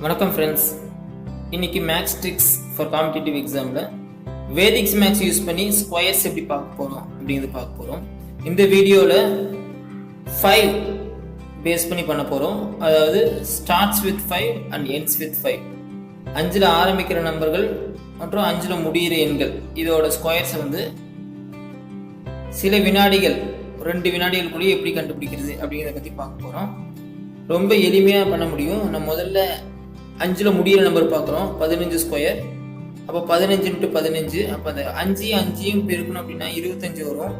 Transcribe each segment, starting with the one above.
வணக்கம் ஃப்ரெண்ட்ஸ். இன்னைக்கு maths tricks for competitive எக்ஸாமில் வேதிக்ஸ் மேக்ஸ் யூஸ் பண்ணி ஸ்கொயர்ஸ் எப்படி பார்க்க போகிறோம் அப்படிங்கிறது பார்க்க போகிறோம். இந்த வீடியோவில் 5 பேஸ் பண்ணி பண்ண போகிறோம். அதாவது starts with 5 and ends with 5. 5ல் ஆரம்பிக்கிற நம்பர்கள் மற்றும் 5ல் முடிகிற எண்கள் இதோட ஸ்கொயர்ஸை வந்து சில வினாடிகள் 2 வினாடிகளுக்குள்ளேயே எப்படி கண்டுபிடிக்கிறது அப்படிங்கிறத பற்றி பார்க்க போகிறோம். ரொம்ப எளிமையாக பண்ண முடியும். நம்ம முதல்ல 5ல் முடிகிற நம்பர் பார்க்குறோம், 15 ஸ்கொயர். அப்போ 15 × 15, அப்போ அந்த 5 பெருக்கணும் அப்படின்னா 25 வரும்.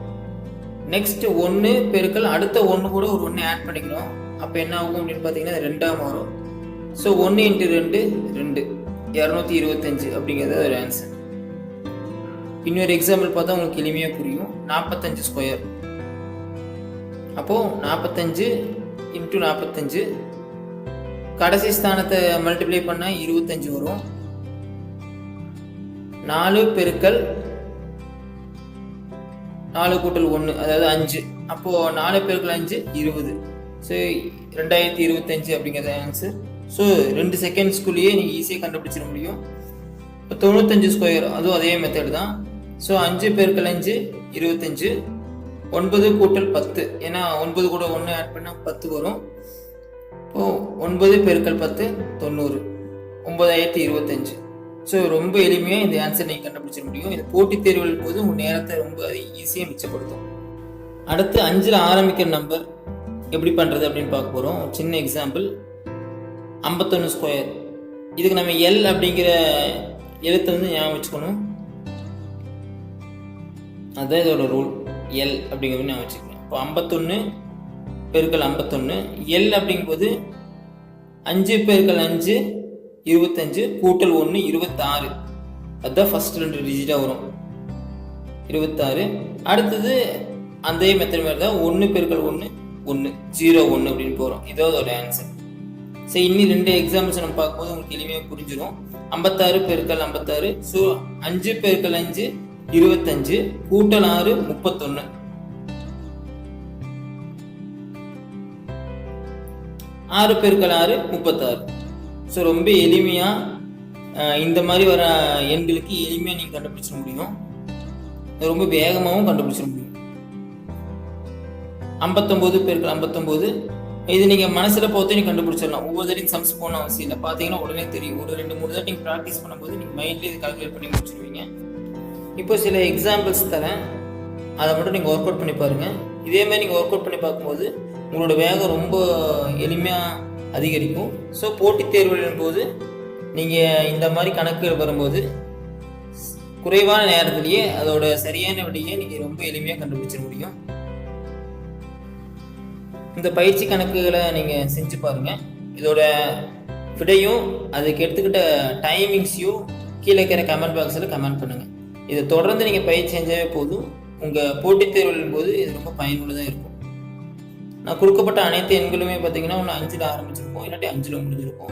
நெக்ஸ்ட் 1 பெருக்கல் அடுத்த 1 கூட ஒரு 1 ஆட் பண்ணிக்கணும். அப்போ என்ன ஆகும் அப்படின்னு பார்த்தீங்கன்னா 2ஆக மாறும். ஸோ 1 × 2 2, 225 அப்படிங்கிறது ஒரு ஆன்சர். இன்னொரு எக்ஸாம்பிள் பார்த்தா உங்களுக்கு எளிமையாக புரியும். 45 ஸ்கொயர். அப்போது 45 × 45, கடைசி ஸ்தானத்தை மல்டிப்ளை பண்ணால் 25 வரும். 4 பெருக்கல் 4 கூட்டல் 1 அதாவது 5. அப்போது 4 பெருக்கல் 5 20. ஸோ 2025 அப்படிங்கிறது ஆன்சர். ஸோ 2 செகண்ட்ஸ்குள்ளேயே நீங்கள் ஈஸியாக கண்டுபிடிச்சிட முடியும். இப்போ 95 ஸ்கொயர், அதுவும் அதே மெத்தட் தான். ஸோ 5 பெருக்கல் 5 25, 9 கூட்டல் 10, ஏன்னா 9 கூட 1 ஆட் பண்ணால் 10 வரும். இப்போது 9 பெருக்கல் 10 90, 9025. ஸோ ரொம்ப எளிமையாக இந்த ஆன்சர் நீங்கள் கண்டுபிடிச்சிட முடியும். இது போட்டித் தேர்வுகள் போது உங்கள் நேரத்தை ரொம்ப ஈஸியாக மிச்சப்படுத்தும். அடுத்து 5ல் ஆரம்பிக்கிற நம்பர் எப்படி பண்ணுறது அப்படின்னு பார்க்க போகிறோம். சின்ன எக்ஸாம்பிள், 51 ஸ்கொயர். இதுக்கு நம்ம எல் அப்படிங்கிற எழுத்தை வந்து ஞாபகம் வச்சுக்கணும். அதுதான் இதோட ரூல். எல் அப்படிங்கிறது ஞாபகம் வச்சுக்கணும். இப்போ 51 பெருக்கல் 51, எல் அப்படிங்கும்போது 5 பெருக்கல் 5 25 கூட்டல் 1 26. அதுதான் ஃபர்ஸ்ட் 2 டிஜிட்டாக வரும், 26. அடுத்தது அதே மெத்தட் மாதிரி தான் 1 பெருக்கல் 1 1, 0 1 அப்படின்னு போகிறோம். இதோட ஒரு ஆன்சர். சரி, இன்னும் 2 எக்ஸாம்பிள்ஸ் நம்ம பார்க்கும்போது உங்களுக்கு எளிமையாக புரிஞ்சிடும். 56 பெருக்கல் 56. ஸோ 5 பெருக்கல் 5 25 கூட்டல் 6 31. 6 பெருக்கல் 6 36. ஸோ ரொம்ப எளிமையாக இந்த மாதிரி வர எண்களுக்கு எளிமையாக நீங்கள் கண்டுபிடிச்சிட முடியும். ரொம்ப வேகமாகவும் கண்டுபிடிச்சிட முடியும். 59 பெருக்கல் 59, இது நீங்கள் மனசில் பார்த்து நீங்கள் கண்டுபிடிச்சிடலாம். ஒவ்வொரு தடையும் சம்ஸ் போன அவசியம் இல்லை. பார்த்தீங்கன்னா உடனே தெரியும். ஒரு 2-3 தடவை நீங்கள் ப்ராக்டிஸ் பண்ணும்போது நீங்கள் மைண்ட்லேயே இது கால்குலேட் பண்ணி முடிச்சிடுவீங்க. இப்போ சில எக்ஸாம்பிள்ஸ் தரேன், அதை மட்டும் நீங்கள் ஒர்க் அவுட் பண்ணி பாருங்கள். இதேமாதிரி நீங்கள் ஒர்க் அவுட் பண்ணி பார்க்கும்போது உங்களோட வேகம் ரொம்ப எளிமையாக அதிகரிக்கும். ஸோ போட்டித் தேர்வுகளின் போது நீங்கள் இந்த மாதிரி கணக்குகள் வரும்போது குறைவான நேரத்திலேயே அதோட சரியான விடையை நீங்கள் ரொம்ப எளிமையாக கண்டுபிடிச்சிட முடியும். இந்த பயிற்சி கணக்குகளை நீங்கள் செஞ்சு பாருங்கள். இதோட விடையும் அதுக்கு எடுத்துக்கிட்ட டைமிங்ஸையும் கீழே இருக்கிற கமெண்ட் பாக்ஸில் கமெண்ட் பண்ணுங்கள். இதை தொடர்ந்து நீங்கள் பயிற்சி செஞ்சாவே போதும். உங்கள் போட்டித் தேர்வுகளின் போது இது ரொம்ப பயனுள்ளதாக இருக்கும். நான் கொடுக்கப்பட்ட அனைத்து எண்களுமே பார்த்தீங்கன்னா ஒன்று 5ல் ஆரம்பிச்சிருப்போம், இல்லாட்டி 5ல் முடிஞ்சிருப்போம்.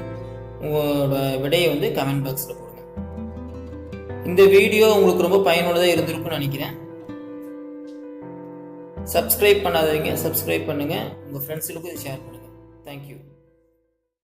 உங்களோட விடையை வந்து கமெண்ட் பாக்ஸில் போடுங்க. இந்த வீடியோ உங்களுக்கு ரொம்ப பயனுள்ளதாக இருந்திருக்கும்னு நினைக்கிறேன். சப்ஸ்கிரைப் பண்ணாதவங்க சப்ஸ்கிரைப் பண்ணுங்கள். உங்கள் ஃப்ரெண்ட்ஸுகளுக்கும் இதை ஷேர் பண்ணுங்கள். தேங்க்யூ.